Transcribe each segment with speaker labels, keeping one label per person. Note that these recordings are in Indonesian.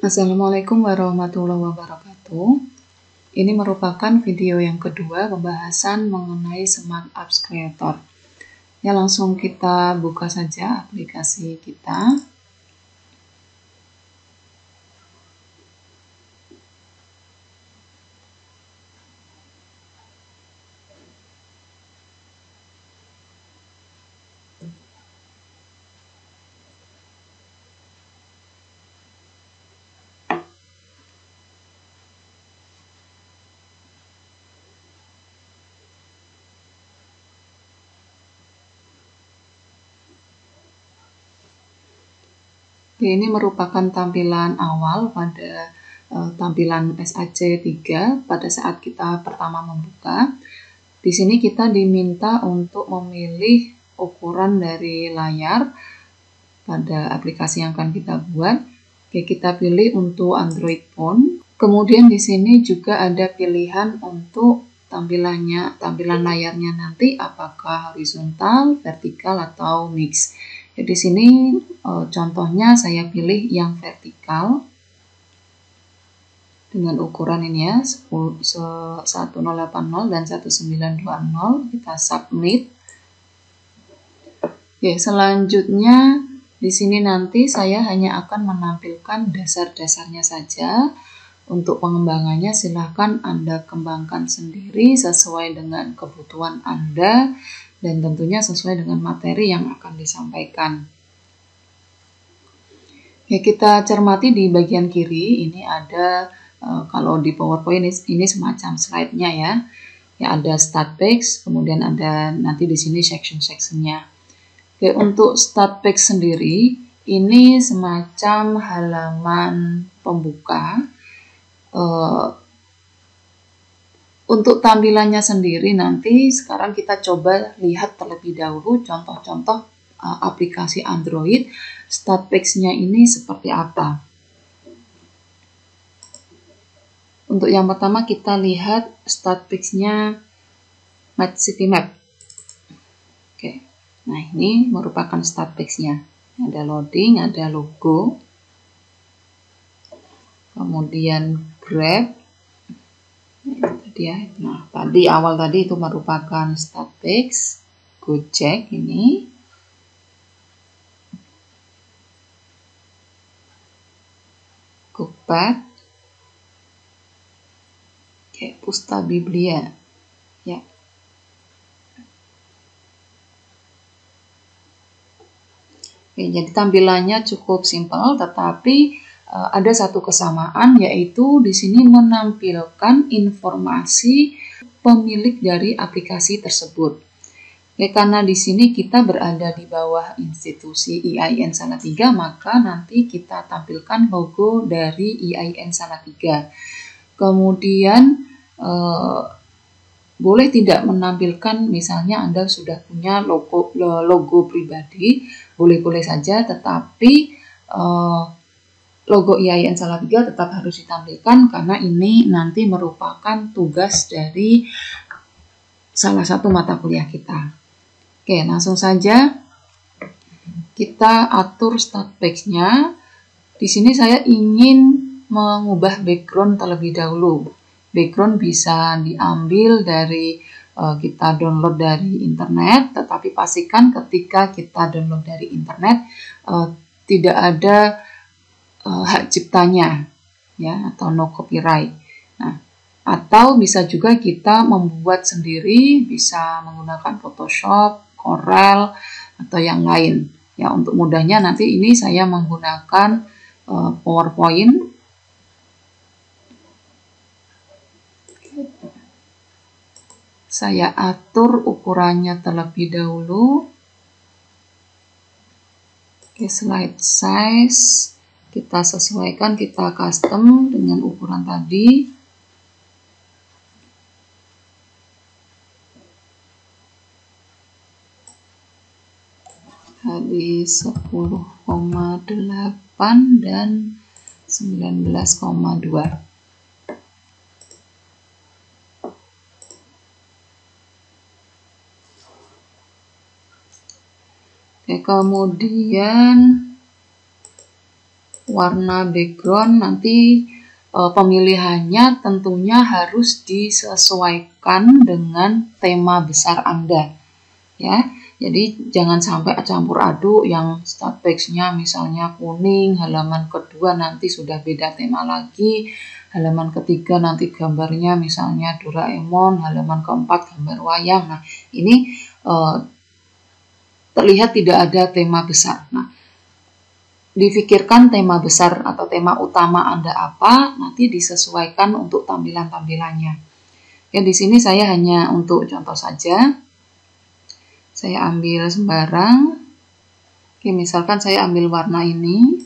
Speaker 1: Assalamualaikum warahmatullahi wabarakatuh. Ini merupakan video yang kedua pembahasan mengenai Smart Apps Creator. Ya, langsung kita buka saja aplikasi kita. Ini merupakan tampilan awal pada tampilan SAC 3 pada saat kita pertama membuka. Di sini kita diminta untuk memilih ukuran dari layar pada aplikasi yang akan kita buat. Oke, kita pilih untuk Android phone. Kemudian di sini juga ada pilihan untuk tampilan layarnya nanti apakah horizontal, vertikal atau mix. Ya, di sini contohnya saya pilih yang vertikal dengan ukuran ini ya 1080 dan 1920. Kita submit. Oke, selanjutnya di sini nanti saya hanya akan menampilkan dasar-dasarnya saja. Untuk pengembangannya silahkan Anda kembangkan sendiri sesuai dengan kebutuhan Anda dan tentunya sesuai dengan materi yang akan disampaikan. Ya, kita cermati di bagian kiri ini ada kalau di PowerPoint ini semacam slide-nya ya. Ya, ada start page, kemudian ada nanti di sini section-sectionnya. Oke, untuk start page sendiri ini semacam halaman pembuka. Untuk tampilannya sendiri nanti sekarang kita coba lihat terlebih dahulu contoh-contoh aplikasi Android start page-nya ini seperti apa. Untuk yang pertama kita lihat start page-nya Match City Map. Oke, nah ini merupakan start page-nya. Ada loading, ada logo, kemudian grab. Ya. Nah, awal tadi itu merupakan start page Gojek ini. Cookpad. Oke, Pusta Biblia. Ya. Oke, jadi tampilannya cukup simpel, tetapi ada satu kesamaan, yaitu di sini menampilkan informasi pemilik dari aplikasi tersebut. Ya, karena di sini kita berada di bawah institusi IAIN Salatiga, maka nanti kita tampilkan logo dari IAIN Salatiga. Kemudian boleh tidak menampilkan, misalnya Anda sudah punya logo pribadi, boleh-boleh saja, tetapi logo IAIN Salatiga tetap harus ditampilkan karena ini nanti merupakan tugas dari salah satu mata kuliah kita. Oke, langsung saja kita atur start page-nya. Di sini saya ingin mengubah background terlebih dahulu. Background bisa diambil dari kita download dari internet, tetapi pastikan ketika kita download dari internet tidak ada hak ciptanya ya, atau no copyright. Nah, atau bisa juga kita membuat sendiri, bisa menggunakan Photoshop, Corel atau yang lain. Ya, untuk mudahnya nanti ini saya menggunakan PowerPoint. Saya atur ukurannya terlebih dahulu. Oke, slide size kita sesuaikan, kita custom dengan ukuran tadi. Tadi 10,8 dan 19,2. Oke, kemudian warna background nanti pemilihannya tentunya harus disesuaikan dengan tema besar Anda, ya. Jadi jangan sampai campur aduk, yang start page-nya misalnya kuning, halaman kedua nanti sudah beda tema lagi, halaman ketiga nanti gambarnya misalnya Doraemon, halaman keempat gambar wayang. Nah, ini terlihat tidak ada tema besar. Nah, difikirkan tema besar atau tema utama Anda apa, nanti disesuaikan untuk tampilan-tampilannya. Ya, di sini saya hanya untuk contoh saja. Saya ambil sembarang. Oke, misalkan saya ambil warna ini.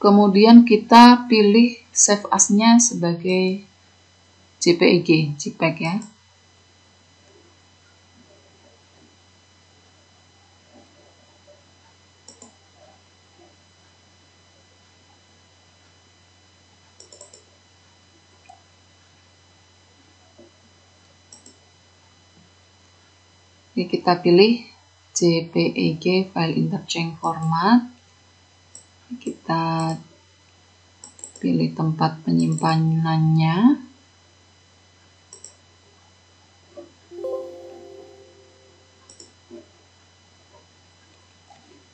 Speaker 1: Kemudian kita pilih save as-nya sebagai JPEG ya. Oke, kita pilih JPEG file interchange format. Kita pilih tempat penyimpanannya.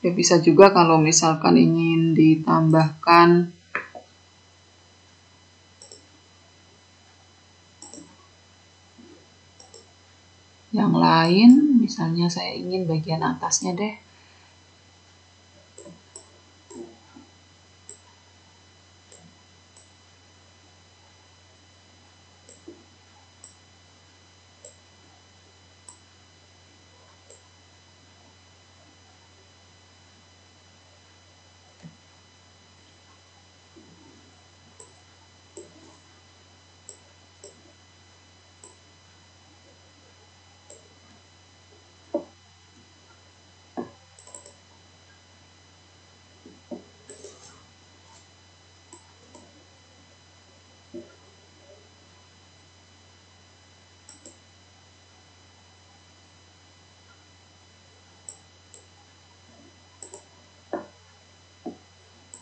Speaker 1: Ya, bisa juga kalau misalkan ingin ditambahkan yang lain, misalnya saya ingin bagian atasnya deh.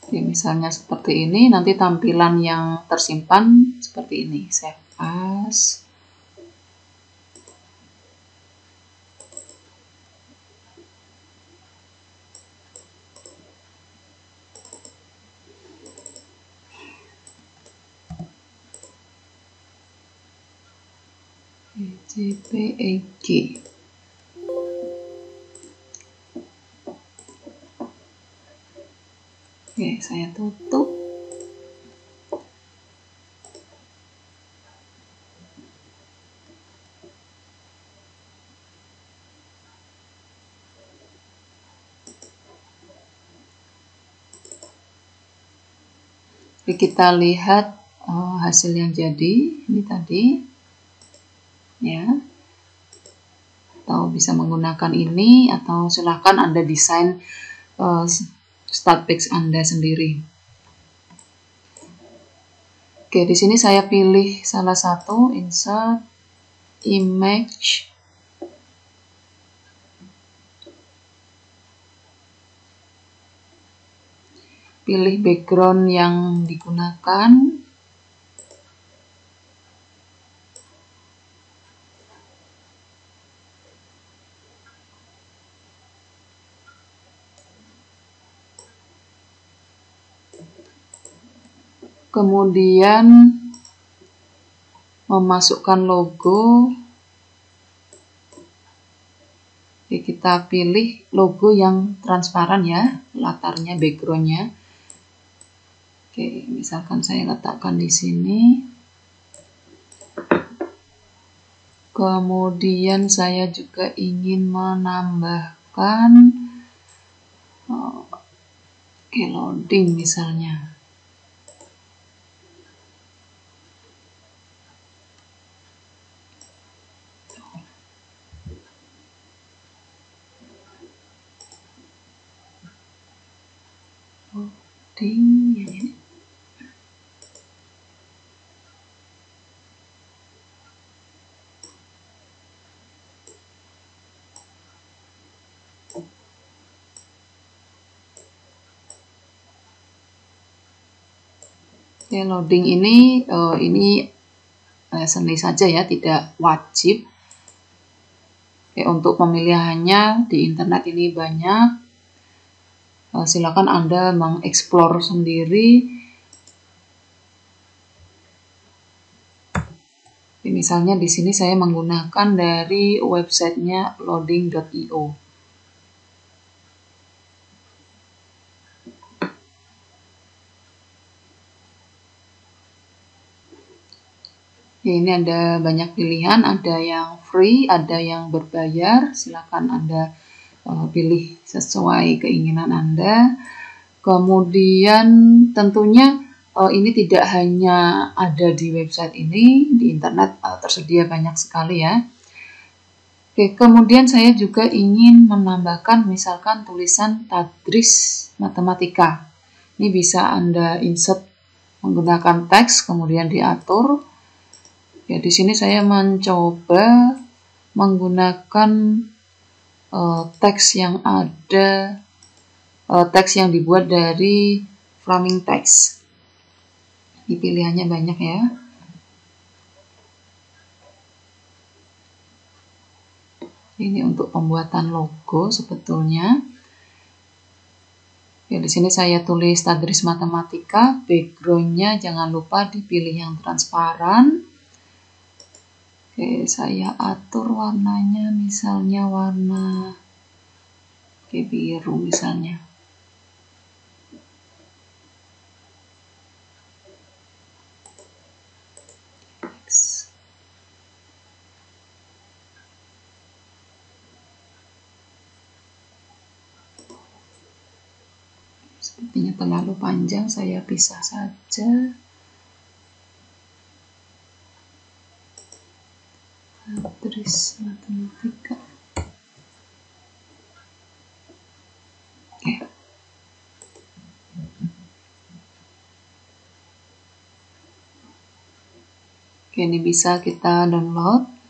Speaker 1: Oke, misalnya seperti ini, nanti tampilan yang tersimpan seperti ini, save as. JPEG. Oke, saya tutup. Oke, kita lihat hasil yang jadi. Ini tadi, ya. Atau bisa menggunakan ini, atau silahkan Anda desain start page Anda sendiri. Oke, di sini saya pilih salah satu, insert image. Pilih background yang digunakan. Kemudian memasukkan logo. Oke, kita pilih logo yang transparan ya, latarnya, backgroundnya. Oke, misalkan saya letakkan di sini. Kemudian saya juga ingin menambahkan loading misalnya. Loading ya ini. Oke, loading ini seni saja ya, tidak wajib. Oke, untuk pemilihannya di internet ini banyak. Silakan Anda mengeksplor sendiri. Misalnya di sini saya menggunakan dari websitenya loading.io. Ini ada banyak pilihan, ada yang free, ada yang berbayar. Silakan Anda pilih sesuai keinginan Anda. Kemudian tentunya ini tidak hanya ada di website ini, di internet tersedia banyak sekali ya. Oke, kemudian saya juga ingin menambahkan misalkan tulisan tadris matematika. Ini bisa Anda insert menggunakan teks, kemudian diatur. Ya, di sini saya mencoba menggunakan teks yang ada, teks yang dibuat dari framing text. Ini pilihannya banyak ya. Ini untuk pembuatan logo sebetulnya. Ya, di sini saya tulis tadris matematika, backgroundnya jangan lupa dipilih yang transparan. Oke, saya atur warnanya, misalnya warna biru misalnya. Sepertinya terlalu panjang, saya pisah saja. Tadris matematika. Oke. Oke, ini bisa kita download.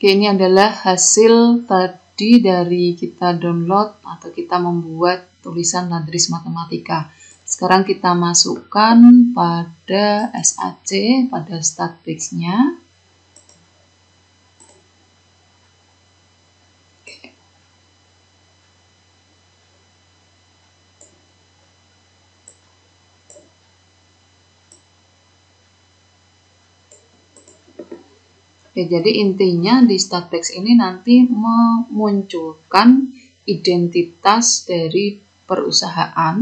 Speaker 1: Oke, ini adalah hasil tadi dari kita download atau kita membuat tulisan tadris matematika. Sekarang kita masukkan pada SAC, pada statbix-nya. Oke, jadi intinya di statbix ini nanti memunculkan identitas dari perusahaan,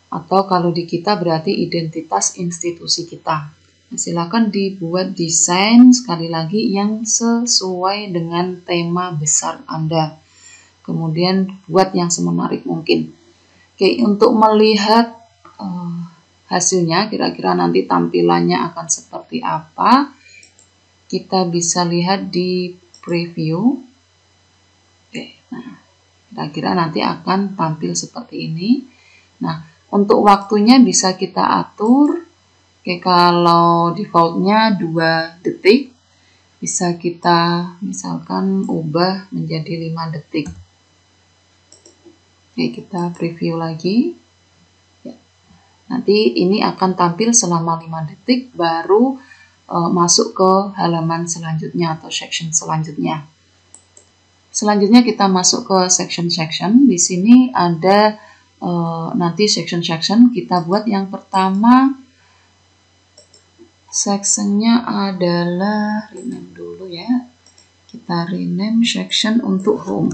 Speaker 1: atau kalau di kita berarti identitas institusi kita. Nah, silakan dibuat desain sekali lagi yang sesuai dengan tema besar Anda. Kemudian buat yang semenarik mungkin. Oke, untuk melihat hasilnya, kira-kira nanti tampilannya akan seperti apa, kita bisa lihat di preview. Oke, nah kira-kira nanti akan tampil seperti ini. Nah, untuk waktunya bisa kita atur. Oke, kalau defaultnya 2 detik, bisa kita misalkan ubah menjadi 5 detik. Oke, kita preview lagi. Ya. Nanti ini akan tampil selama 5 detik, baru masuk ke halaman selanjutnya atau section selanjutnya. Selanjutnya kita masuk ke section-section. Di sini ada nanti section-section. Kita buat yang pertama, sectionnya adalah rename dulu ya. Kita rename section untuk home.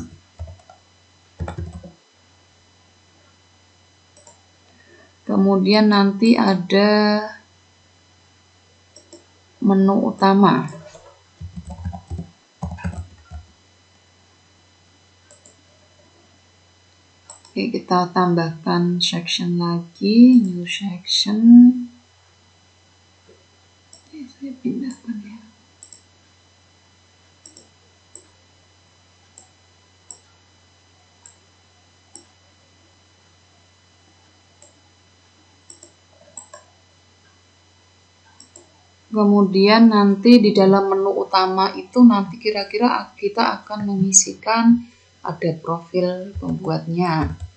Speaker 1: Kemudian nanti ada menu utama. Oke, kita tambahkan section lagi, new section. Oke, saya pindahkan ya. Kemudian nanti di dalam menu utama itu nanti kira-kira kita akan mengisikan ada profil pembuatnya.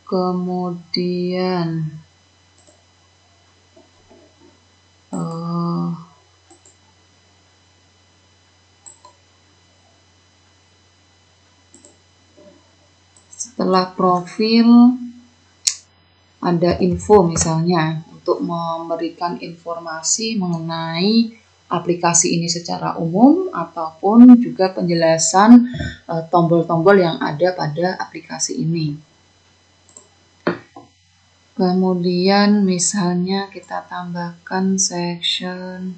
Speaker 1: Kemudian setelah profil ada info misalnya untuk memberikan informasi mengenai aplikasi ini secara umum ataupun juga penjelasan tombol-tombol yang ada pada aplikasi ini. Kemudian misalnya kita tambahkan section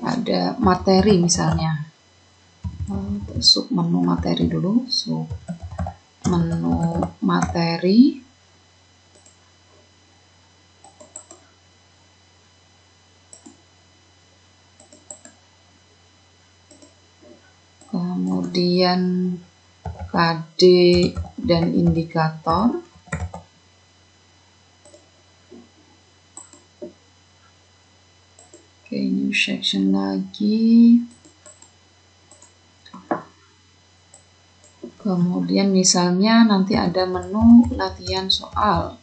Speaker 1: ada materi misalnya, sub menu materi dulu, sub menu materi. Kemudian KD dan indikator. Oke, new section lagi. Kemudian misalnya nanti ada menu latihan soal.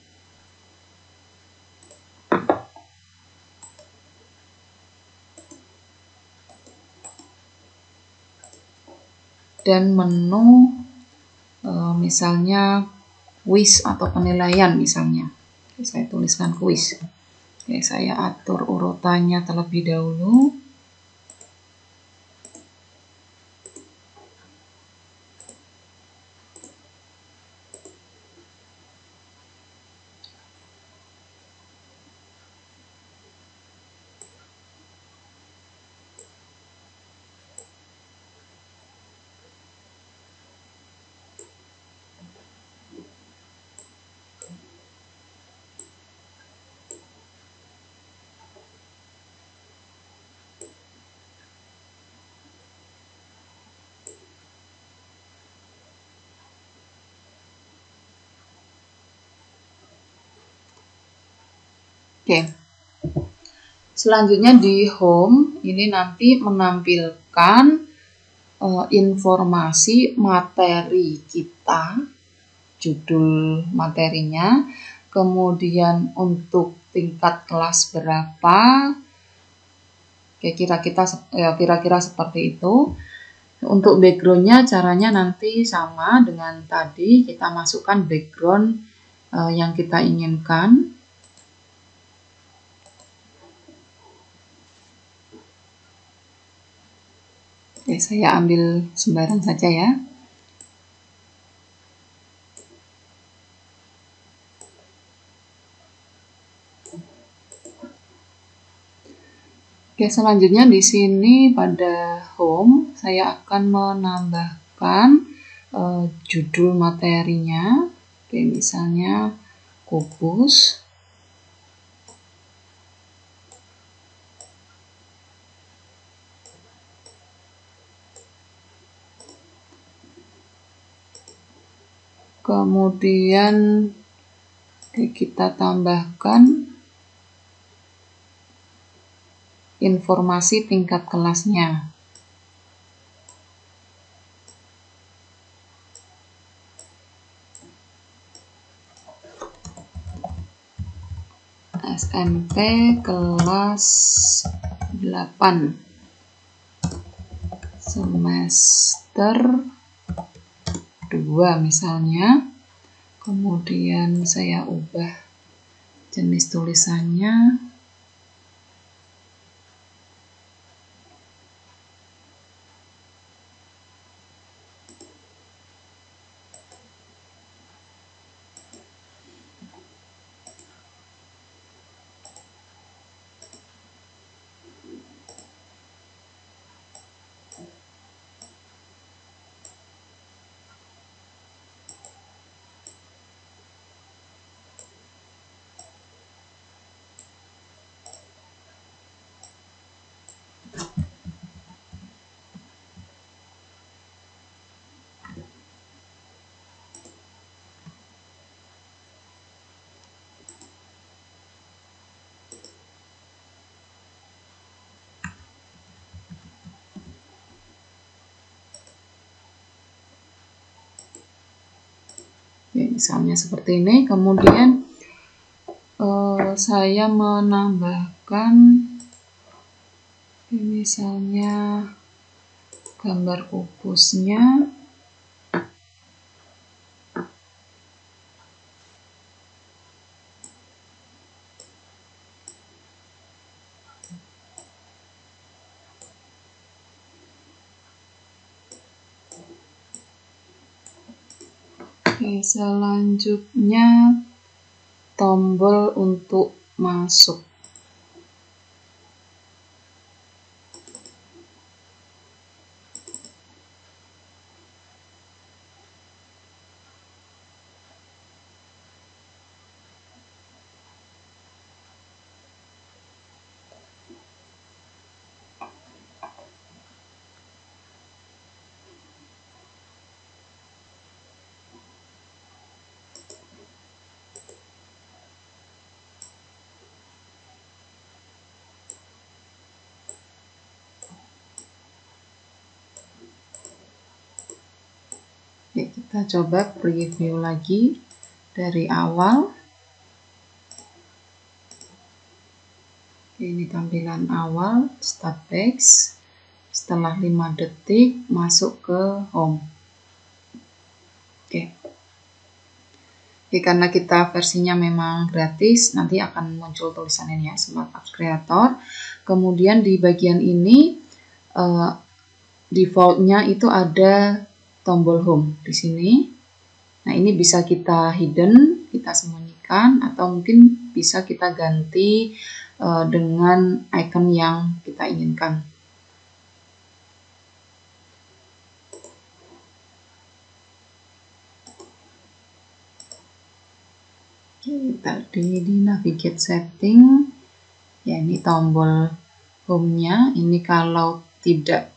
Speaker 1: Dan menu misalnya quiz atau penilaian misalnya. Oke, saya tuliskan quiz. Oke, saya atur urutannya terlebih dahulu. Oke. Selanjutnya di home ini nanti menampilkan informasi materi kita, judul materinya, kemudian untuk tingkat kelas berapa, kira-kira seperti itu. Untuk backgroundnya caranya nanti sama dengan tadi, kita masukkan background yang kita inginkan. Oke, saya ambil sembarang saja ya. Oke, selanjutnya di sini pada home saya akan menambahkan judul materinya. Oke, misalnya kubus. Kemudian kita tambahkan informasi tingkat kelasnya. SMP kelas 8 semester 2 misalnya. Kemudian saya ubah jenis tulisannya. Oke, misalnya seperti ini. Kemudian saya menambahkan misalnya gambar kubusnya. Oke, selanjutnya tombol untuk masuk. Oke, kita coba preview lagi dari awal. Oke, ini tampilan awal, start text. Setelah 5 detik, masuk ke home. Oke. Oke, karena kita versinya memang gratis, nanti akan muncul tulisan ini ya, Smart Apps Creator. Kemudian di bagian ini, defaultnya itu ada tombol home di sini. Nah, ini bisa kita hidden, kita sembunyikan, atau mungkin bisa kita ganti dengan icon yang kita inginkan. Oke, tadi di navigate setting, ya ini tombol home-nya. Ini kalau tidak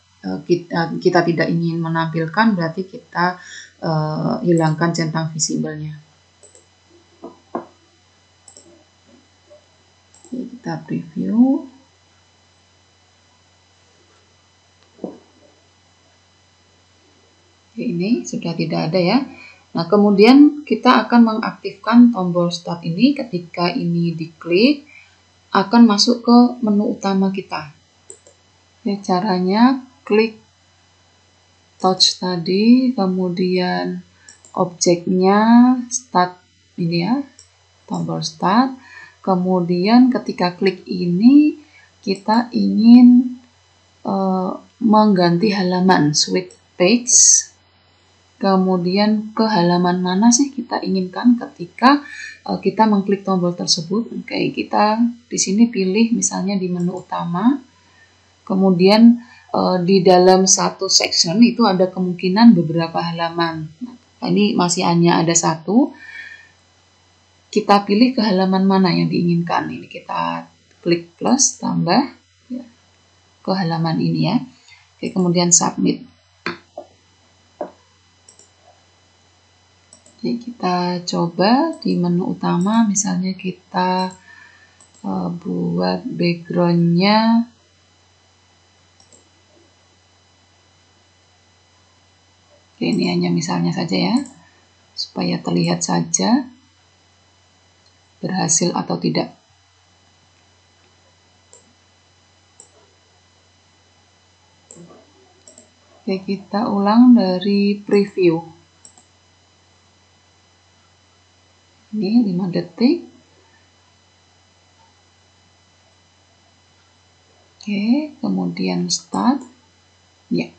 Speaker 1: kita tidak ingin menampilkan, berarti kita hilangkan centang visible-nya. Oke, kita preview. Oke, ini sudah tidak ada ya. Nah, kemudian kita akan mengaktifkan tombol start ini. Ketika ini diklik, akan masuk ke menu utama kita. Ya, caranya klik touch tadi, kemudian objeknya start ini ya, tombol start. Kemudian ketika klik ini, kita ingin mengganti halaman, switch page. Kemudian ke halaman mana sih kita inginkan ketika kita mengklik tombol tersebut. Oke, kita di sini pilih misalnya di menu utama. Kemudian di dalam satu section itu ada kemungkinan beberapa halaman. Nah, ini masih hanya ada satu. Kita pilih ke halaman mana yang diinginkan. Ini kita klik plus, tambah ya, ke halaman ini ya. Oke, kemudian submit. Oke, kita coba di menu utama, misalnya kita buat background-nya oke, ini hanya misalnya saja ya, supaya terlihat saja berhasil atau tidak. Oke, kita ulang dari preview. Ini 5 detik. Oke, kemudian start. Ya.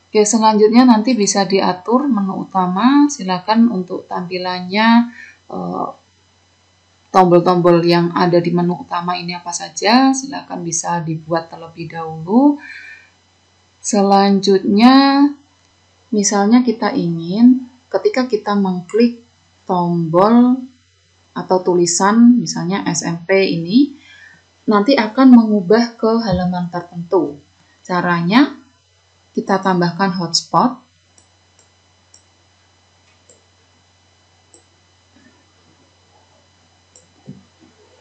Speaker 1: Oke, selanjutnya nanti bisa diatur menu utama. Silakan untuk tampilannya tombol-tombol yang ada di menu utama ini apa saja, silakan bisa dibuat terlebih dahulu. Selanjutnya, misalnya kita ingin ketika kita mengklik tombol atau tulisan misalnya SMP ini, nanti akan mengubah ke halaman tertentu. Caranya, kita tambahkan hotspot.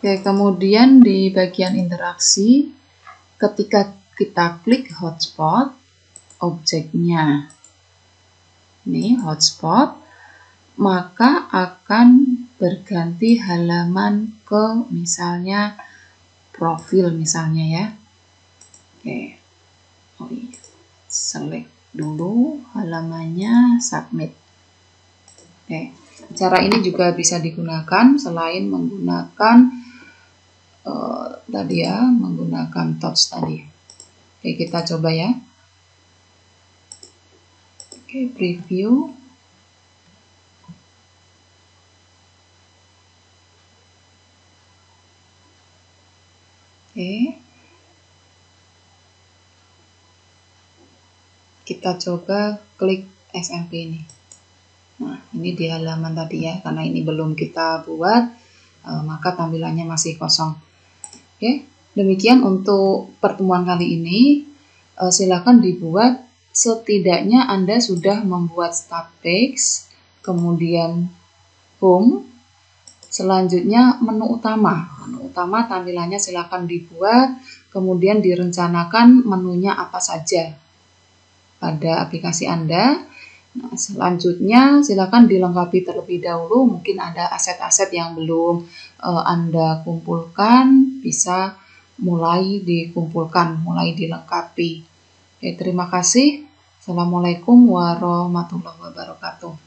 Speaker 1: Oke, kemudian di bagian interaksi, ketika kita klik hotspot, objeknya ini hotspot, maka akan berganti halaman ke misalnya profil misalnya ya. Oke, oh iya, select dulu halamannya, submit. Oke, cara ini juga bisa digunakan selain menggunakan tadi ya, menggunakan touch tadi. Oke, kita coba ya. Oke, preview. Oke. Kita coba klik SMP ini. Nah, ini di halaman tadi ya, karena ini belum kita buat, maka tampilannya masih kosong. Oke, demikian untuk pertemuan kali ini. Silakan dibuat, setidaknya Anda sudah membuat start page, kemudian home, selanjutnya menu utama. Menu utama tampilannya silakan dibuat, kemudian direncanakan menunya apa saja pada aplikasi Anda. Nah, selanjutnya silakan dilengkapi terlebih dahulu. Mungkin ada aset-aset yang belum Anda kumpulkan, bisa mulai dikumpulkan, mulai dilengkapi. Oke, terima kasih. Assalamualaikum warahmatullahi wabarakatuh.